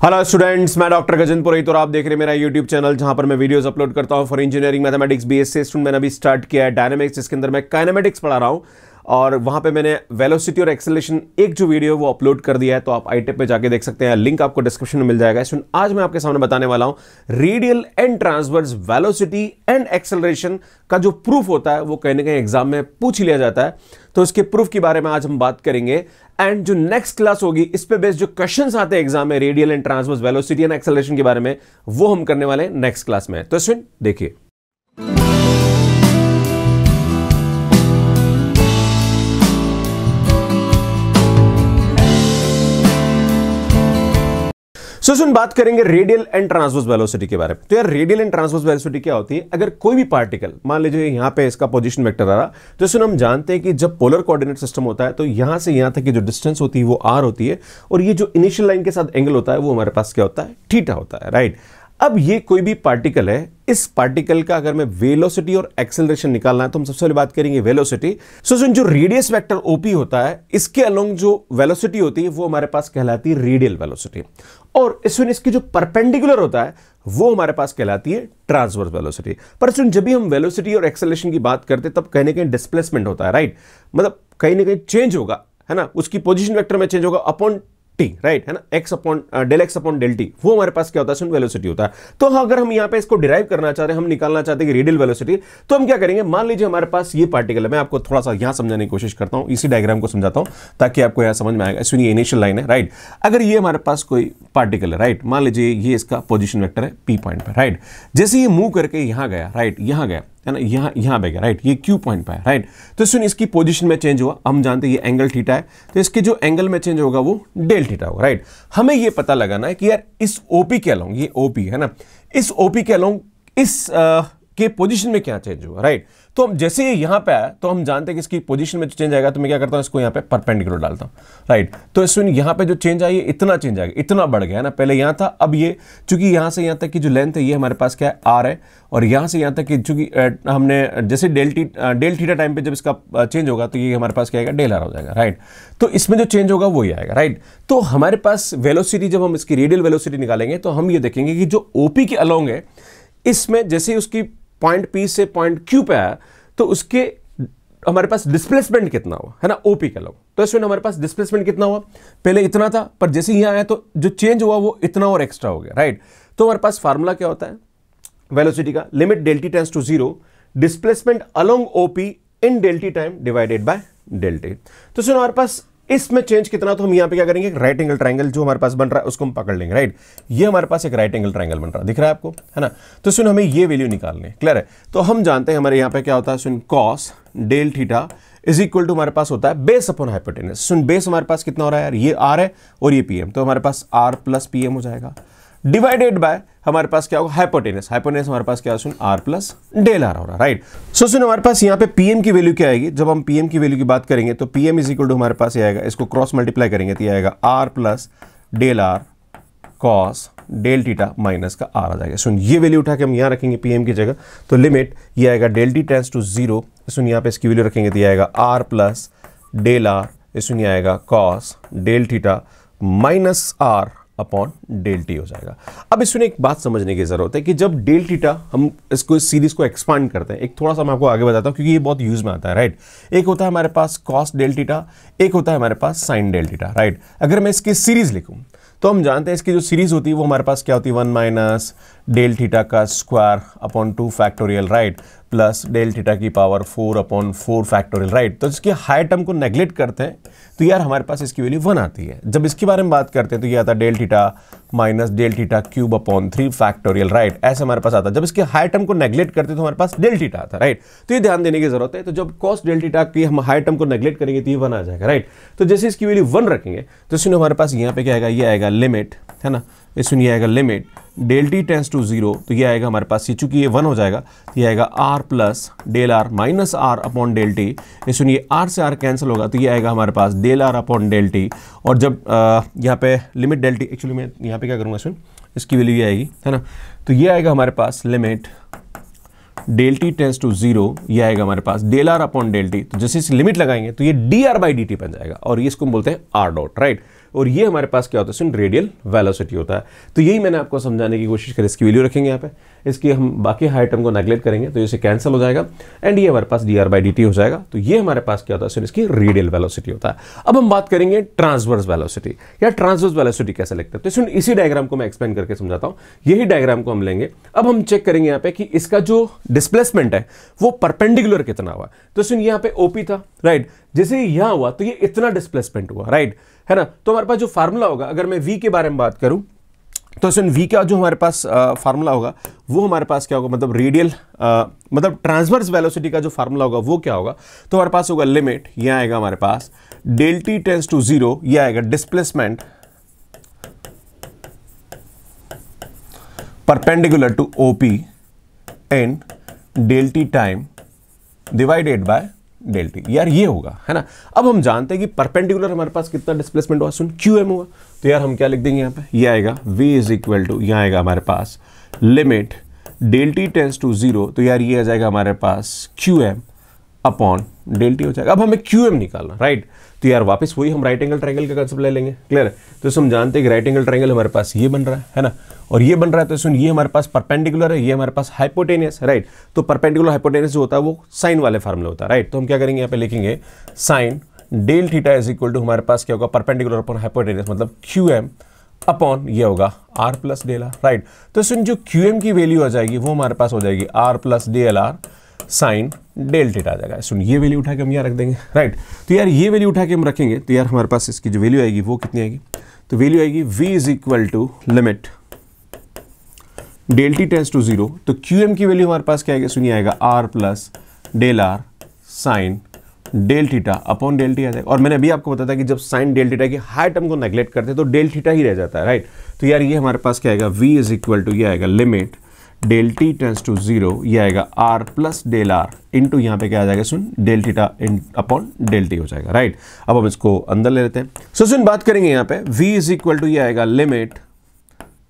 Hello students, मैं doctor Gajendra पुरोहित और आप देख रहे हैं मेरा यूट्यूब चैनल जहां पर मैं वीडियोस अपलोड करता हूं for engineering mathematics BSc student. मैंने अभी स्टार्ट किया है डायनामिक्स, जिसके अंदर मैं काइनेमेटिक्स पढ़ा रहा हूं और वहां पे मैंने वेलोसिटी और एक्सेलरेशन एक जो वीडियो वो अपलोड कर दिया है, तो आप iTab पे जाके देख सकते हैं, लिंक आपको डिस्क्रिप्शन में मिल जाएगा। आज मैं आपके सामने बताने वाला हूं radial and transverse velocity and acceleration का जो प्रूफ होता है वो कहीं ना कहीं एग्जाम में पूछ लिया जाता है, तो इसके प्रूफ के बारे में आज हम बात करेंगे। एंड जो नेक्स्ट क्लास होगी इस पे बेस्ड जो क्वेश्चंस आते हैं एग्जाम में radial and transverse velocity and acceleration के बारे में, वो हम करने वाले हैं नेक्स्ट क्लास में। तो स्टूडेंट देखिए, बात करेंगे रेडियल एंड ट्रांसवर्स वेलोसिटी के बारे में। तो यार रेडियल एंड ट्रांसवर्स वेलोसिटी क्या होती है? अगर कोई भी पार्टिकल, मान लीजिए यहां पे इसका पोजीशन वेक्टर आ रहा, तो इसमें हम जानते हैं कि जब पोलर कोऑर्डिनेट सिस्टम होता है तो यहां से यहां तक की जो डिस्टेंस होती है वो r होती है, और ये जो इनिशियल लाइन के साथ एंगल होता है वो हमारे पास क्या होता है? थीटा होता है, राइट। अब ये कोई भी पार्टिकल है, इस पार्टिकल का अगर मैं वेलोसिटी और एक्सेलरेशन निकालना है तो हम सबसे पहले बात करेंगे वेलोसिटी। सो जो रेडियस वेक्टर ओपी होता है, इसके अलोंग जो वेलोसिटी होती है वो हमारे पास कहलाती है रेडियल वेलोसिटी, और इसकी जो परपेंडिकुलर होता है वो हमारे पास कहलाती है ट्रांसवर्स वेलोसिटी। पर जब भी हम वेलोसिटी और एक्सेलरेशन की बात करते हैं तब कहीं ना कहीं डिस्प्लेसमेंट होता है, राइट। मतलब कहीं ना कहीं चेंज होगा, है ना, उसकी पोजीशन वेक्टर में चेंज होगा अपॉन टी, राइट, है ना, एक्स अपॉन डेल टी, वो हमारे पास क्या होता है? वेलोसिटी होता है। तो अगर हम यहां पे इसको डिराइव करना चाहते हैं, हम निकालना चाहते हैं कि रेडियल वेलोसिटी, तो हम क्या करेंगे? मान लीजिए हमारे पास ये पार्टिकल है, मैं आपको थोड़ा सा यहां समझाने की कोशिश करता हूं, इसी डायग्राम को समझाता हूं ताकि आपको यहां समझ में आएगा। इसमें ये इनिशियल लाइन है, राइट। अगर ये हमारे पास कोई पार्टिकल है, राइट, मान लीजिए ये इसका पोजिशन वेक्टर है पी पॉइंट पर, राइट। जैसे ये मूव करके यहां गया, राइट, यहां गया, है ना, यहां पे गया, राइट, ये क्यू पॉइंट पे है, राइट। तो सुन, इसकी पोजीशन में चेंज हुआ, हम जानते हैं ये एंगल थीटा है, तो इसके जो एंगल में चेंज होगा वो डेल थीटा होगा, राइट। हमें ये पता लगाना है कि यार इस ओपी के अलोंग, ये ओपी है ना, इस ओपी के अलोंग इस के पोजीशन में क्या चेंज हुआ, राइट। तो हम जैसे ये यहां पे आया तो हम जानते हैं कि इसकी पोजीशन में चेंज आएगा, तो मैं क्या करता हूं, इसको यहां पे परपेंडिकुलर डालता हूं, राइट। तो इसमें यहां पे जो चेंज आई इतना चेंज आएगा, इतना बढ़ गया है ना, पहले यहां था, अब ये चूंकि यहां से यहां तक की जो लेंथ है ये हमारे पास क्या है? आर है, और यहां से यहां तक की चूंकि हमने जैसे डेल थीटा टाइम पे जब इसका चेंज होगा तो ये हमारे पास क्या आएगा? डेल आर हो जाएगा, राइट। तो इसमें जो चेंज होगा वही आएगा, राइट। तो हमारे पास वेलोसिटी, जब हम इसकी रेडियल वेलोसिटी निकालेंगे तो हम ये देखेंगे कि जो ओपी के अलोंग है, इसमें जैसे उसकी पॉइंट पी से पॉइंट क्यू पे आया तो उसके हमारे पास डिस्प्लेसमेंट कितना हुआ, है ना, ओपी के लोग। तो इसमें हमारे पास डिस्प्लेसमेंट कितना हुआ? पहले इतना था, पर जैसे यहां आया तो जो चेंज हुआ वो इतना और एक्स्ट्रा हो गया, राइट। तो हमारे पास फार्मूला क्या होता है वेलोसिटी का? Limit del T tends to 0, displacement along OP in del T time divided by del T. तो सुनो, हमारे पास इसमें चेंज कितना, तो हम यहां पे क्या करेंगे? राइट एंगल ट्रायंगल जो हमारे पास बन रहा है उसको हम पकड़ लेंगे, राइट। ये हमारे पास एक राइट एंगल ट्रायंगल बन रहा है, दिख रहा है आपको, है ना। तो सुन, हमें ये वैल्यू निकालनी है, क्लियर है। तो हम जानते हैं हमारे यहां पे क्या होता है, सुन, cos del theta is equal to हमारे पास होता है बेस अपॉन हाइपोटेनस। सुन, बेस हमारे पास कितना हो रहा है यार? ये आर है और ये पी एम, तो हमारे पास आर प्लस पी एम हो जाएगा, डिवाइडेड बाय हमारे पास क्या होगा? हाइपोटेनस। हाइपोटेनस हमारे पास क्या, सुन, आर प्लस डेल आर हो रहा है, राइट। सो सुन, हमारे पास यहाँ पे पीएम की वैल्यू क्या आएगी? जब हम पीएम की वैल्यू की बात करेंगे तो पीएम इज इक्वल टू हमारे पास ये आएगा, इसको क्रॉस मल्टीप्लाई करेंगे तो ये आएगा are plus del r cos del theta minus का आर आ जाएगा। सुन, ये वैल्यू उठा के हम यहाँ रखेंगे पीएम की जगह, तो लिमिट ये आएगा डेल टी टेंड्स टू 0, सुन यहाँ पे इसकी वैल्यू रखेंगे तो ये आएगा आर प्लस डेल आर, सुन ये आएगा cos del theta minus R upon del T हो जाएगा। अब इसमें एक बात समझने की जरूरत है कि जब डेल थीटा हम इसको इस सीरीज को एक्सपांड करते हैं, एक थोड़ा सा मैं आपको आगे बताता हूं क्योंकि ये बहुत यूज में आता है, राइट। एक होता है हमारे पास कॉस डेल थीटा, एक होता है हमारे पास साइन डेल थीटा, राइट। अगर मैं इसकी सीरीज लिखूं तो हम जानते हैं इसकी जो सीरीज होती है वो हमारे पास क्या होती है? 1 माइनस डेल थीटा का square upon 2 factorial, right, plus del theta की पावर 4 अपॉन 4 फैक्टोरियल, राइट। तो इसके हाई टर्म को नेग्लेक्ट करते हैं तो यार हमारे पास इसकी वैल्यू 1 आती है। जब इसके बारे में बात करते हैं तो ये आता है del theta minus del theta cube upon 3 factorial, right, ऐसे हमारे पास आता है। जब इसके हाई टर्म को नेग्लेक्ट करते हैं तो हमारे पास डेल थीटा आता है, राइट। तो ये ध्यान देने की जरूरत है। तो जब कॉस डेल थीटा की हम हाई टर्म को नेग्लेक्ट करेंगे तो ये 1 आ जाएगा, राइट। तो जैसे इसकी वैल्यू 1 रखेंगे तो सुनो हमारे पास यहाँ पे क्या आएगा? ये आएगा लिमिट, है ना, इसमें ये आएगा limit del T tends to 0, तो ये आएगा हमारे पास, ये चूंकि ये 1 हो जाएगा तो ये आएगा are plus del R minus R upon del T, इसमें ये आर से आर कैंसिल होगा तो ये आएगा हमारे पास del R upon del T. और जब यहाँ पे लिमिट डेल टी, एक्चुअली मैं यहाँ पे क्या करूँगा, सुन, इसकी वैल्यू ये आएगी, है ना, तो ये आएगा हमारे पास limit del T tends to 0, ये आएगा हमारे पास del R upon del T. तो जैसे इस लिमिट लगाएंगे तो ये D R by D T बन जाएगा और ये इसको बोलते हैं आर डॉट, राइट। और ये हमारे पास क्या होता है, रेडियल वेलोसिटी होता है। तो यही मैंने आपको समझाने की कोशिश करी। इसकी वैल्यू रखेंगे यहाँ पे, इसकी हम बाकी हाई टर्म को नेगलेक्ट करेंगे तो इसे कैंसिल हो जाएगा एंड ये हमारे पास dr/dt हो जाएगा। तो ये हमारे पास क्या होता है, इसकी रेडियल वेलोसिटी होता है। अब हम बात करेंगे ट्रांसवर्स वेलोसिटी। या ट्रांसवर्स वेलोसिटी कैसे लिखते हैं, तो इसी डायग्राम को मैं एक्सप्लेन करके समझाता हूं। यही डायग्राम को हम लेंगे। अब हम चेक करेंगे यहाँ पे कि इसका जो डिस्प्लेसमेंट है वो परपेंडिकुलर कितना हुआ। तो सुन यहाँ पे ओपी था, राइट, जैसे यहां हुआ तो ये इतना डिस्प्लेसमेंट हुआ, राइट, है ना। तो हमारे पास जो फार्मूला होगा, अगर मैं वी के बारे में बात करूं तो सुन वी का जो हमारे पास फार्मूला होगा वो हमारे पास क्या होगा, मतलब रेडियल मतलब ट्रांसवर्स वेलोसिटी का जो फार्मूला होगा वो क्या होगा, तो हमारे पास होगा लिमिट, ये आएगा हमारे पास डेल टी टेंड्स टू 0, ये आएगा displacement perpendicular to OP and del T time divided by del T. यार ये होगा, है ना। अब हम जानते हैं कि परपेंडिकुलर हमारे पास कितना डिस्प्लेसमेंट हुआ, सुन QM हुआ। तो यार हम क्या लिख देंगे यहाँ पे, ये आएगा V इज इक्वल टू, यहाँ आएगा हमारे पास limit del T tends to 0, तो यार ये आ जाएगा हमारे पास QM अपॉन डेल टी हो जाएगा। अब हमें QM निकालना, राइट। तो यार वापस वही हम राइट एंगल ट्रायंगल का कंसेप्ट ले लेंगे, क्लियर है। तो हम जानते हैं कि राइट एंगल ट्रायंगल हमारे पास ये बन रहा है ना, और ये बन रहा है। तो सुन ये हमारे पास परपेंडिकुलर है, ये हमारे पास हाइपोटेनियस है, राइट। तो परपेंडिकुलर हाइपोटेनियस जो होता है वो साइन वाले फार्मूले होता है, राइट। तो हम क्या करेंगे, यहाँ पे लिखेंगे sine del theta is equal to हमारे पास क्या होगा, परपेंडिकुलर अपॉन हाइपोटेनियस मतलब QM अपॉन ये होगा R plus del R, right. तो सुन जो QM की वैल्यू आ जाएगी वो हमारे पास हो जाएगी R plus del R sine del theta आ जाएगा। सुन ये वैल्यू उठा के हम यहाँ रख देंगे, राइट। तो यार ये वैल्यू उठा के हम रखेंगे तो यार हमारे पास इसकी जो वैल्यू आएगी वो कितनी आएगी, तो वैल्यू आएगी V is equal to limit del T tends to 0, तो QM की वैल्यू हमारे पास क्या आएगी, सुनिए आएगा R plus del R sine del theta upon del T आ जाएगा। और मैंने अभी आपको बताया था कि जब साइन डेल थीटा की हाई टर्म को नेग्लेक्ट करते हैं तो डेल थीटा ही रह जाता है, राइट। तो यार ये हमारे पास क्या आएगा, V इज इक्वल टू ये आएगा limit del T tends to 0, ये आएगा R plus del R into यहाँ पे क्या आ जाएगा, सुन del theta upon del T हो जाएगा, राइट। अब हम इसको अंदर ले लेते हैं। सो सुन बात करेंगे यहाँ पे V इज इक्वल टू ये आएगा limit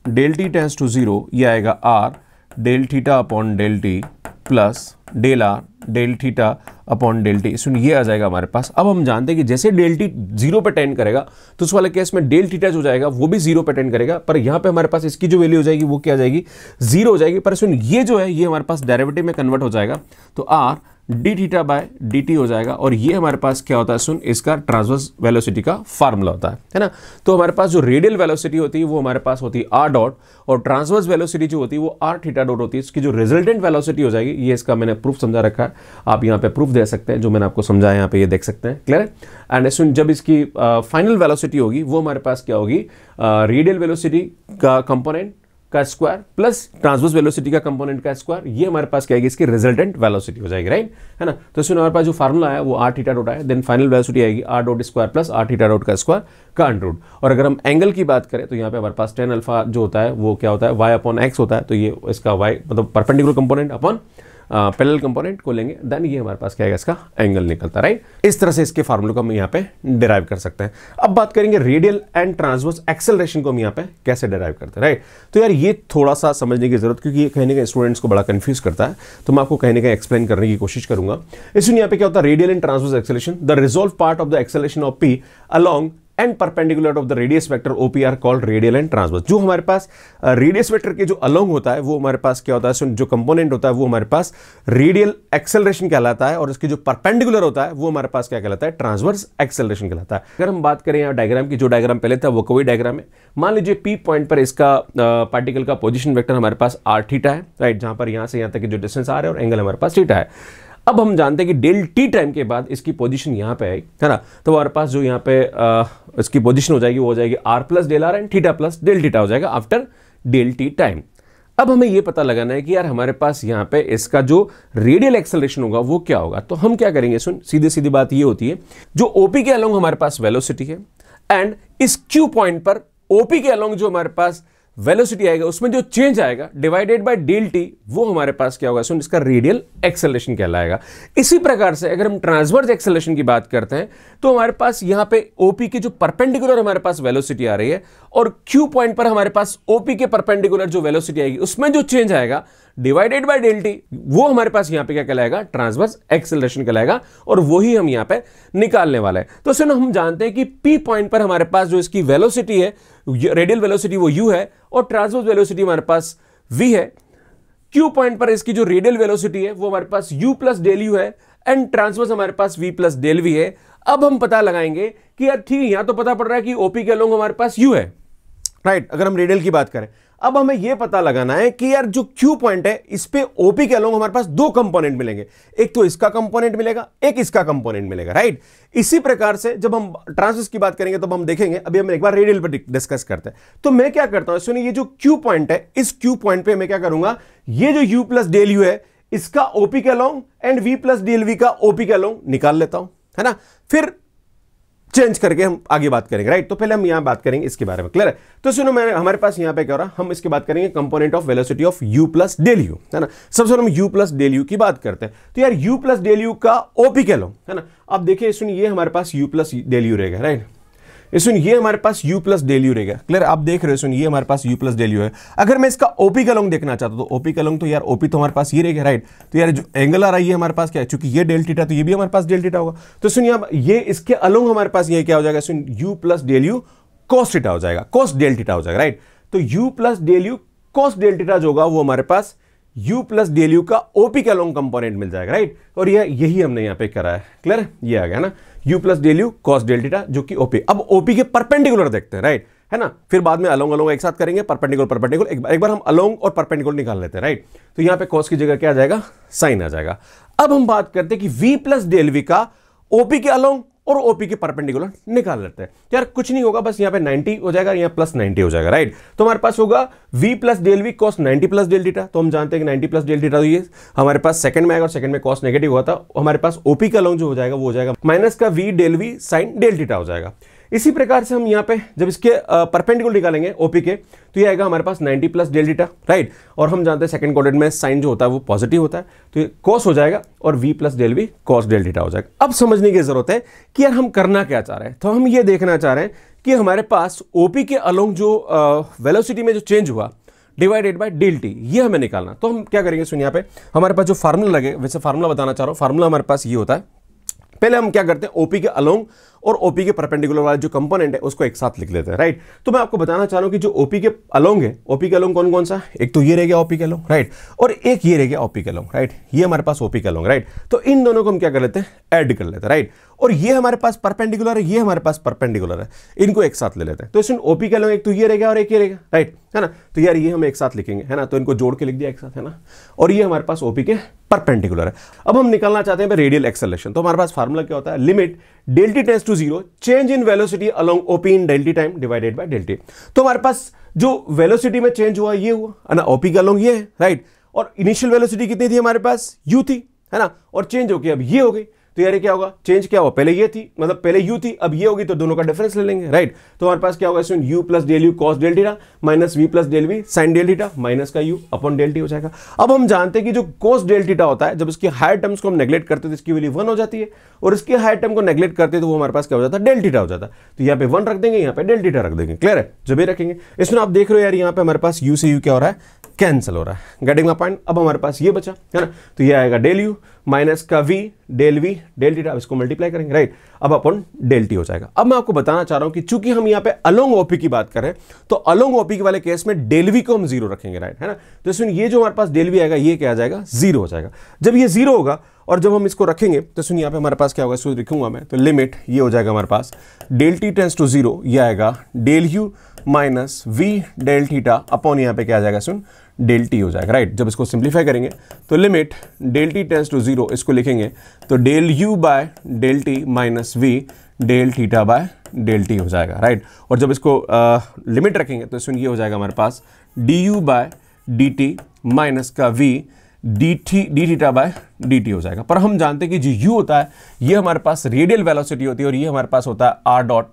del T tends to 0, ये आएगा R del theta upon del T plus del R del theta upon del T. सुन ये आ जाएगा हमारे पास। अब हम जानते हैं कि जैसे डेल टी 0 पे टेंड करेगा तो उस वाले केस में डेल थीटा जो जाएगा वो भी 0 पे टेंड करेगा, पर यहाँ पे हमारे पास इसकी जो वैल्यू हो जाएगी वो क्या आ जाएगी, 0 हो जाएगी। पर सुन ये जो है ये हमारे पास डेरिवेटिव में कन्वर्ट हो जाएगा तो R D theta by D T हो जाएगा। और ये हमारे पास क्या होता है, सुन इसका ट्रांसवर्स वेलोसिटी का फार्मूला होता है ना। तो हमारे पास जो रेडियल वेलोसिटी होती है वो हमारे पास होती है R डॉट, और ट्रांसवर्स वेलोसिटी जो होती है वो R थीटा डॉट होती है। इसकी जो रिजल्टेंट वेलोसिटी हो जाएगी, ये इसका मैंने प्रूफ समझा रखा है, आप यहाँ पे प्रूफ दे सकते हैं, जो मैंने आपको समझाया यहाँ पे ये देख सकते हैं, क्लियर है। एंड सुन जब इसकी फाइनल वेलोसिटी होगी वो हमारे पास क्या होगी, रेडियल वेलोसिटी का कंपोनेंट का स्क्वायर प्लस ट्रांसवर्स वेलोसिटी का कंपोनेंट का स्क्वायर, ये हमारे पास क्या आएगी, इसकी रिजल्टेंट वेलोसिटी हो जाएगी, राइट, है ना। तो इसमें हमारे पास जो फार्मूला है वो R थीटा डॉट है, देन फाइनल वेलोसिटी आएगी R dot square plus R theta dot का स्क्वायर का अंडर रूट। और अगर हम एंगल की बात करें तो यहाँ पे हमारे पास tan अल्फा जो होता है वो क्या होता है, y अपॉन x होता है। तो ये इसका y मतलब perpendicular component upon parallel component को लेंगे, देन ये हमारे पास क्या है, इसका एंगल निकलता है, राइट। इस तरह से इसके फार्मूले को हम यहाँ पे डिराइव कर सकते हैं। अब बात करेंगे रेडियल एंड ट्रांसवर्स एक्सेलरेशन को हम यहाँ पे कैसे डिराइव करते हैं, राइट। तो यार ये थोड़ा सा समझने की जरूरत, क्योंकि ये कहीं ना कहीं स्टूडेंट्स को बड़ा कंफ्यूज करता है, तो मैं आपको कहीं ना कहीं एक्सप्लेन करने की कोशिश करूंगा। इसमें यहाँ पे क्या होता है, radial and transverse acceleration, the resolve part of the acceleration of P along and perpendicular of the radius vector OP are called radial and transverse. जो हमारे पास रेडियस वेक्टर के जो अलोंग होता है वो हमारे पास क्या होता है, जो कंपोनेंट होता है वो हमारे पास रेडियल एक्सेलरेशन कहलाता है, और इसकी जो परपेंडिकुलर होता है वो हमारे पास क्या कहलाता है, ट्रांसवर्स एक्सेलरेशन कहलाता है। अगर हम बात करें यहाँ डायग्राम की, जो डायग्राम पहले था वो कोई डायग्राम है। मान लीजिए P पॉइंट पर इसका पार्टिकल का पोजिशन वेक्टर हमारे पास R थीटा है, राइट, जहां पर यहां से यहां तक की जो डिस्टेंस आ रहा है और एंगल हमारे पास थीटा है। अब हम जानते हैं कि डेल टी टाइम के बाद इसकी पोजीशन यहाँ पे है ना, तो हमारे पास जो यहाँ पे इसकी पोजीशन हो जाएगी वो हो जाएगी R plus del R and theta plus del theta हो जाएगा आफ्टर डेल टी टाइम। अब हमें ये पता लगाना है कि यार हमारे पास यहाँ पे इसका जो रेडियल एक्सेलरेशन होगा वो क्या होगा। तो हम क्या करेंगे, सुन सीधे सीधी बात ये होती है, जो OP के अलोंग हमारे पास वेलोसिटी है एंड इस Q पॉइंट पर OP के अलोंग जो हमारे पास वेलोसिटी आएगा उसमें जो चेंज आएगा डिवाइडेड बाय डेल टी, वो हमारे पास क्या होगा, सुन इसका रेडियल एक्सेलरेशन कहलाएगा। इसी प्रकार से अगर हम ट्रांसवर्स एक्सेलरेशन की बात करते हैं तो हमारे पास यहाँ पे OP की जो परपेंडिकुलर हमारे पास वेलोसिटी आ रही है और Q पॉइंट पर हमारे पास OP के परपेंडिकुलर जो वेलोसिटी आएगी उसमें जो चेंज आएगा डिवाइडेड बाय डेल टी, वो हमारे पास यहां पे क्या कहलाएगा, ट्रांसवर्स एक्सेलरेशन कहलाएगा, और वही हम यहां पे निकालने वाले हैं। तो सुनो, हम जानते हैं कि पी पॉइंट पर हमारे पास जो इसकी वेलोसिटी है, रेडियल वेलोसिटी वो u है, और ट्रांसवर्स वेलोसिटी हमारे पास v है। क्यू पॉइंट पर इसकी जो रेडियल वेलोसिटी है वो हमारे पास u प्लस डेल यू है, एंड ट्रांसवर्स हमारे पास v प्लस डेल वी है। अब हम पता लगाएंगे कि यार ठीक है, यहां तो पता पड़ रहा है कि ओपी के अलोंग हमारे पास u है, राइट, अगर हम रेडियल की बात करें। अब हमें यह पता लगाना है कि यार जो क्यू पॉइंट है इस पे ओपी के अलोंग हमारे पास दो कंपोनेंट मिलेंगे, एक तो इसका कंपोनेंट मिलेगा, एक इसका कंपोनेंट मिलेगा, राइट। इसी प्रकार से जब हम ट्रांसवर्स की बात करेंगे तब हम देखेंगे, अभी हम एक बार रेडियल पर डिस्कस करते हैं। तो मैं क्या करता हूं, सुनिए, ये जो क्यू पॉइंट है, इस क्यू पॉइंट पे मैं क्या करूंगा, ये जो यू प्लस डेल यू है इसका ओपी के along and V plus del V का ओपी के अलोंग निकाल लेता हूं, है ना। फिर चेंज करके हम आगे बात करेंगे, राइट। तो पहले हम यहां बात करेंगे इसके बारे में, क्लियर है। तो सुनो, हमारे पास यहां पे क्या हो रहा है, हम इसकी बात करेंगे component of velocity of u plus del U, है ना। सबसे हम u प्लस डेल यू की बात करते हैं। तो यार u प्लस डेल यू का ओपी के अलोंग, है ना। अब देखिए, सुनिए, ये हमारे पास u प्लस डेल यू रहेगा, राइट। सुन, ये हमारे पास u प्लस डेल यू रहेगा, क्लियर। आप देख रहे हो, सुन, ये हमारे पास u प्लस डेल यू है। अगर मैं इसका ओपी का अलोंग देखना चाहता हूं तो ओपी का अलोंग, तो यार ओपी तो हमारे पास ये रहेगा, राइट। तो यार जो एंगल आ रहा है ये हमारे पास क्या है, चूंकि ये डेल थीटा, तो ये भी हमारे पास डेल थीटा होगा। तो सुनिए, अब ये इसके अलोंग हमारे पास ये क्या हो जाएगा, सुन, u plus del U cos theta हो जाएगा, कॉस डेल थीटा हो जाएगा, राइट। तो u plus del U cos del theta जो होगा वो हमारे पास u प्लस डेल यू का ओपी के अलोंग कंपोनेंट मिल जाएगा, राइट। और यही हमने यहां पे करा है, क्लियर, ये आ गया ना, u plus del U cos del theta जो कि ओपी। अब ओपी के परपेंडिकुलर देखते हैं, राइट, है ना। फिर बाद में अलोंग अलोंग एक साथ करेंगे, परपेंडिकुलर एक बार हम अलोंग और परपेंडिकुलर निकाल लेते हैं, राइट। तो यहां पे कॉस की जगह क्या आ जाएगा, साइन आ जाएगा। अब हम बात करते हैं कि v प्लस डेल वी का ओपी के अलोंग और ओपी के परपेंडिकुलर निकाल लेते हैं। तो यार कुछ नहीं होगा, बस यहाँ पे 90 हो जाएगा, यहाँ प्लस 90 हो जाएगा, राइट। तो हमारे पास होगा v plus del V cos 90 plus del theta. तो हम जानते हैं कि 90 प्लस डेल थीटा, तो ये हमारे पास सेकंड में आएगा, और सेकंड में कॉस नेगेटिव हुआ था, हमारे पास ओपी का अलोंग जो हो जाएगा वो हो जाएगा माइनस का v del V sine del theta हो जाएगा। इसी प्रकार से हम यहाँ पे जब इसके परपेंडिकुलर निकालेंगे ओपी के, तो ये आएगा हमारे पास 90 प्लस डेल थीटा, राइट। और हम जानते हैं सेकंड क्वाड्रेंट में साइन जो होता है वो पॉजिटिव होता है, तो ये कॉस हो जाएगा और v plus del V cos del theta हो जाएगा। अब समझने की जरूरत है कि यार हम करना क्या चाह रहे हैं। तो हम ये देखना चाह रहे हैं कि हमारे पास ओपी के अलोंग जो वेलोसिटी में जो चेंज हुआ डिवाइडेड बाय डेल टी, ये हमें निकालना। तो हम क्या करेंगे, सुनिए, यहाँ पे हमारे पास जो फार्मूला लगे, वैसे फार्मूला बताना चाह रहा हूँ। फार्मूला हमारे पास ये होता है, पहले हम क्या करते हैं, ओपी के अलोंग और ओपी के परपेंडिकुलर वाला जो कंपोनेंट है उसको एक साथ लिख लेते हैं, राइट। तो मैं आपको बताना चाह रहा हूं कि जो ओपी के अलोंग है, ओपी के अलोंग कौन कौन सा, एक तो ये रह गया ओपी के अलोंग, राइट, और एक ये रह गया ओपी के अलोंग, राइट। ये हमारे पास ओपी के अलोंग, राइट। तो इन दोनों को हम क्या कर लेते हैं, ऐड कर लेते हैं, राइट। और ये हमारे पास परपेंडिकुलर है, ये हमारे पास परपेंडिकुलर है, इनको एक साथ ले लेते हैं। तो इसमें ओपी के अलोंग एक तो ये रह गया और एक ये रहेगा, राइट, है ना। तो यार ये हम एक साथ लिखेंगे, है ना, तो इनको जोड़ के लिख दिया एक साथ, है ना। और ये हमारे पास ओपी के परपेंडिकुलर है। अब हम निकालना चाहते हैं रेडियल एक्सेलरेशन। तो हमारे पास फार्मूला क्या होता है, limit del T tends to 0 change in velocity along OP in del T time divided by del T. तो हमारे पास जो वेलोसिटी में चेंज हुआ ये हुआ, है ना, ओपी का अलोंग ये है, राइट। और इनिशियल वेलोसिटी कितनी थी हमारे पास, u थी, है ना, और चेंज होके अब ये हो गई। तो यार क्या होगा, चेंज क्या हुआ, पहले ये थी, मतलब पहले u थी, अब ये होगी, तो दोनों का डिफरेंस ले लेंगे, राइट। तो हमारे पास क्या होगा, इसमें u plus del U cos del theta minus v plus del V sine del theta minus का u अपॉन डेल टी हो जाएगा। अब हम जानते हैं कि जो कॉस डेल थीटा होता है, जब इसके हायर टर्म्स को हम नेग्लेक्ट करते हैं तो इसकी वैल्यू 1 हो जाती है, और इसके हायर टर्म को नेग्लेक्ट करते हैं तो वो हमारे पास क्या हो जाता है, डेल थीटा हो जाता है। तो यहाँ पे 1 रख देंगे, यहाँ पे डेल थीटा रख देंगे, क्लियर है, जब ये रखेंगे। इसमें आप देख रहे हो यार, यहाँ पे हमारे पास u से u क्या हो रहा है, कैंसिल हो रहा है, गेटिंग माय पॉइंट। अब हमारे पास ये बचा, है ना, तो ये आएगा डेल यू माइनस का v डेल थीटा, इसको मल्टीप्लाई करेंगे, राइट। अब अपन डेल टी हो जाएगा। अब मैं आपको बताना चाह रहा हूं कि चूंकि हम यहाँ पे अलोंग ओपी की बात करें, तो अलोंग ओपी के वाले केस में डेल वी को हम 0 रखेंगे, राइट, है ना। तो इसमें ये जो हमारे पास डेल वी आएगा ये क्या आ जाएगा, 0 हो जाएगा। जब ये 0 होगा और जब हम इसको रखेंगे तो सुनिए यहाँ पे हमारे पास क्या होगा, इसको लिखूंगा मैं, तो लिमिट ये हो जाएगा हमारे पास डेल टी टेंड्स टू 0, ये आएगा del U minus V del theta upon यहाँ पे क्या आ जाएगा, सुन, डेल टी हो जाएगा, राइट। जब इसको सिंप्लीफाई करेंगे तो limit del T tends to 0, इसको लिखेंगे तो del U by del T minus V del theta by del T हो जाएगा, राइट। और जब इसको लिमिट रखेंगे तो इसमें ये हो जाएगा हमारे पास D U by D T minus का V D theta by D T हो जाएगा। पर हम जानते हैं कि जो u होता है ये हमारे पास रेडियल वेलोसिटी होती है, और ये हमारे पास होता है r डॉट,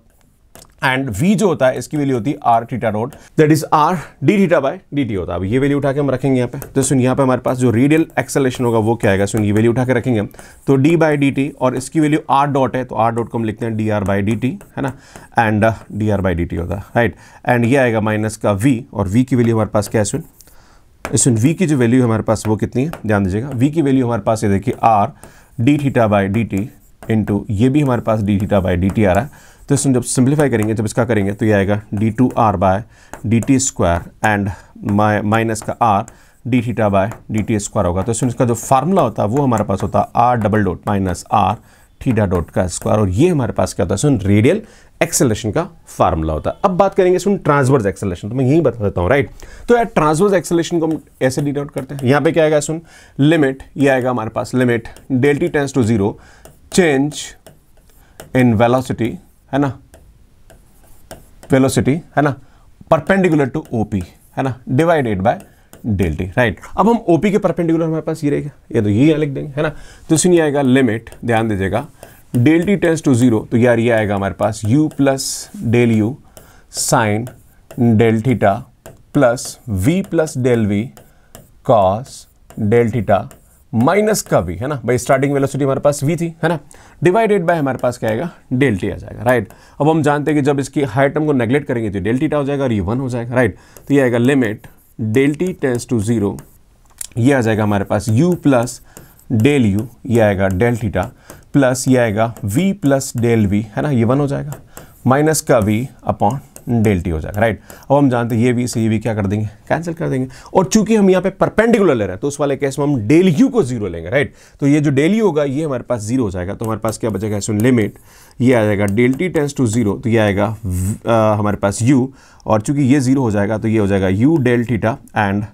एंड v जो होता है इसकी वैल्यू होती है r theta dot, that is r d theta by dt होता है। अब ये वैल्यू उठा के हम रखेंगे यहाँ पे, तो सुन यहाँ पे हमारे पास जो रेडियल एक्सेलरेशन होगा वो क्या आएगा, सुन ये वैल्यू उठा के रखेंगे हम, तो d बाय dt, और इसकी वैल्यू r डॉट है, तो r डॉट को हम लिखते हैं dr बाय dt, है ना, एंड dr बाय dt होता है, राइट। एंड ये आएगा माइनस का v, और v की वैल्यू हमारे पास क्या है, सुन इसमें v की जो वैल्यू हमारे पास वो कितनी है, ध्यान दीजिएगा। v की वैल्यू हमारे पास ये देखिए r D theta by D t into ये भी हमारे पास d theta by D t आ रहा है। तो इसमें जब सिंप्लीफाई करेंगे, जब इसका करेंगे तो ये आएगा D two R by D T square and minus का r D theta by D T square होगा। तो इसमें इसका जो फार्मूला होता है वो हमारे पास होता है R double dot minus R theta dot का स्क्वायर, और ये हमारे पास क्या होता है, सुन रेडियल एक्सेलरेशन का फार्मूला होता है। अब बात करेंगे सुन ट्रांसवर्स एक्सेलरेशन, तो मैं यही बता देता हूँ, राइट। तो यार ट्रांसवर्स एक्सेलरेशन को हम ऐसे डिनोट करते हैं, यहाँ पे क्या आएगा सुन, लिमिट, ये आएगा हमारे पास limit del T tends to zero change in velocity, है ना, वेलोसिटी, है ना, परपेंडिकुलर टू ओपी, है ना, divided by del T, right. अब हम ओपी के परपेंडिकुलर हमारे पास ये रहेगा, ये तो ये यहाँ लिख देंगे, है ना। तो इसमें आएगा लिमिट, ध्यान दीजिएगा, del T tends to zero, तो यार ये आएगा हमारे पास u plus del U sine del theta plus v plus del V cos del theta minus का v, है ना, भाई स्टार्टिंग वेलोसिटी हमारे पास v थी, है ना, डिवाइडेड बाय हमारे पास क्या आएगा, डेल टी आ जाएगा, राइट। अब हम जानते हैं कि जब इसकी हायर टर्म को नेग्लेक्ट करेंगे तो डेल थीटा हो जाएगा और ये 1 हो जाएगा, राइट। तो ये आएगा limit del T tends to zero, ये आ जाएगा हमारे पास u प्लस डेल यू, ये आएगा डेल थीटा प्लस ये आएगा v प्लस डेल v, है ना, ये 1 हो जाएगा, माइनस का v अपॉन डेल टी हो जाएगा, राइट। अब हम जानते हैं ये v से ये v क्या कर देंगे, कैंसिल कर देंगे, और चूंकि हम यहाँ पे परपेंडिकुलर ले रहे हैं तो उस वाले केस में हम डेल यू को जीरो लेंगे, राइट। तो ये जो डेल यू होगा ये हमारे पास जीरो हो जाएगा, तो हमारे पास क्या बचेगा, इसमें लिमिट ये आ जाएगा del T tends to zero, तो ये आएगा हमारे पास u, और चूंकि ये जीरो हो जाएगा तो ये हो जाएगा u del theta and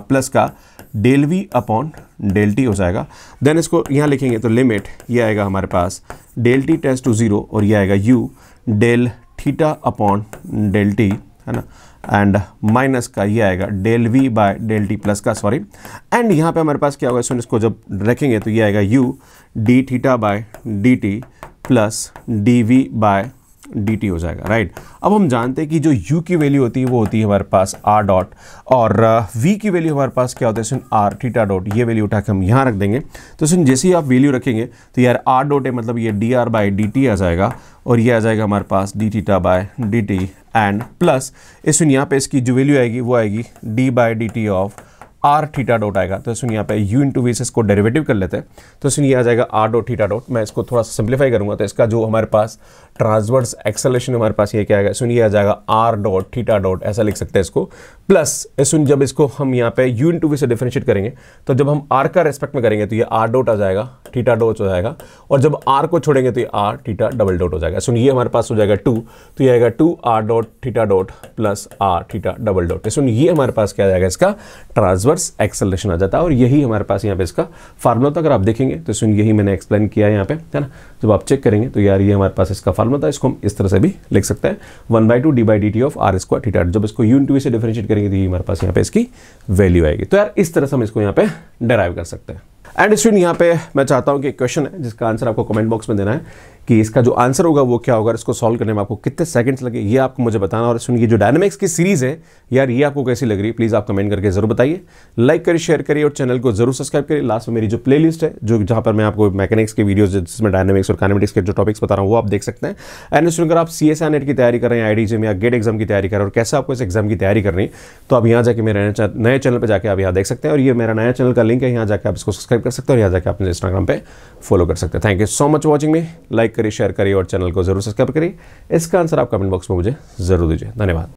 plus का del v upon del T हो जाएगा। देन इसको यहाँ लिखेंगे तो लिमिट ये आएगा हमारे पास del T tends to zero, और ये आएगा u del theta upon del t, है ना, एंड माइनस का ये आएगा del v by del T plus का, सॉरी, एंड यहाँ पे हमारे पास क्या होगा, इसको जब रखेंगे तो ये आएगा u D theta by D T plus D V by D T हो जाएगा, राइट। अब हम जानते हैं कि जो u की वैल्यू होती है वो होती है हमारे पास r डॉट, और v की वैल्यू हमारे पास क्या होता है, सुन r थीटा डॉट, ये वैल्यू उठा के हम यहाँ रख देंगे। तो सुन जैसे ही आप वैल्यू रखेंगे तो यार r डॉट है, मतलब ये D R by D t आ जाएगा, और ये आ जाएगा हमारे पास d theta by D t and plus इसमें यहाँ पे इसकी जो वैल्यू आएगी वो आएगी d by D T of r theta dot आएगा। तो इसमें यहाँ पे u इंटू वी से इसको डेरिवेटिव कर लेते हैं, तो इसमें ये आ जाएगा r डॉट थीटा डॉट। मैं इसको थोड़ा सा सिंप्लीफाई करूंगा तो इसका जो हमारे पास ट्रांसवर्स एक्सेलरेशन हमारे पास ये क्या आएगा, इसमें ये आ जाएगा r डॉट थीटा डॉट, ऐसा लिख सकते हैं इसको, प्लस इसमें जब इसको हम यहाँ पे u इंटू वी से डिफरेंशिएट करेंगे तो जब हम r का रेस्पेक्ट में करेंगे तो ये r डॉट आ जाएगा, थीटा डॉट हो जाएगा, और जब r को छोड़ेंगे तो ये r थीटा डबल डॉट हो जाएगा। सुन ये हमारे पास हो जाएगा 2, तो ये आएगा 2 r dot theta dot plus r theta double dot. सुन ये हमारे पास क्या आ जाएगा, इसका ट्रांसवर्स एक्सेलरेशन आ जाता है, और यही हमारे पास यहाँ पे इसका फार्मूला था। अगर आप देखेंगे तो सुन यही मैंने एक्सप्लेन किया है यहाँ पे, है ना। जब आप चेक करेंगे तो यार ये हमारे पास इसका फार्मूला था, इसको हम इस तरह से भी लिख सकते हैं 1/2 D by D T of R square theta. जब इसको यू इंटू वी से डिफरेंशिएट करेंगे तो ये हमारे पास यहाँ पे इसकी वैल्यू आएगी। तो यार इस तरह से हम इसको यहाँ पे डेराइव कर सकते हैं। एंड स्टूडेंट यहाँ पे मैं चाहता हूँ कि क्वेश्चन है जिसका आंसर आपको कमेंट बॉक्स में देना है कि इसका जो आंसर होगा वो क्या होगा, इसको सॉल्व करने में आपको कितने सेकंड्स लगे ये आपको मुझे बताना। और सुनिए जो डायनामिक्स की सीरीज है यार ये आपको कैसी लग रही है प्लीज़ आप कमेंट करके जरूर बताइए, लाइक करिए, शेयर करिए और चैनल को जरूर सब्सक्राइब करिए। लास्ट में मेरी जो प्लेलिस्ट है जो जहाँ पर मैं आपको मैकेनिक्स के वीडियोज जिसमें डायनामिक्स और काइनेमेटिक्स के जो टॉपिक्स बता रहा हूँ वो आप देख सकते हैं। एंड स्टूडेंट अगर आप CSIR नेट की तैयारी कर रहे हैं, IIT या गेट एग्जाम की तैयारी कर रहे हैं और कैसे आपको इस एग्जाम की तैयारी करनी है तो आप यहाँ जाके मेरे नए चैनल पर जाकर आप यहाँ देख सकते हैं। और ये मेरा नया चैनल का लिंक है, यहाँ जाकर आप इसको सब्सक्राइब कर सकते हैं और यहाँ जाकर आप मुझे इंस्टाग्राम पे फॉलो कर सकते हैं। Thank you so much watching me, like करिए, शेयर करिए और चैनल को जरूर सब्सक्राइब करिए। इसका आंसर आप कमेंट बॉक्स में मुझे जरूर दीजिए। धन्यवाद।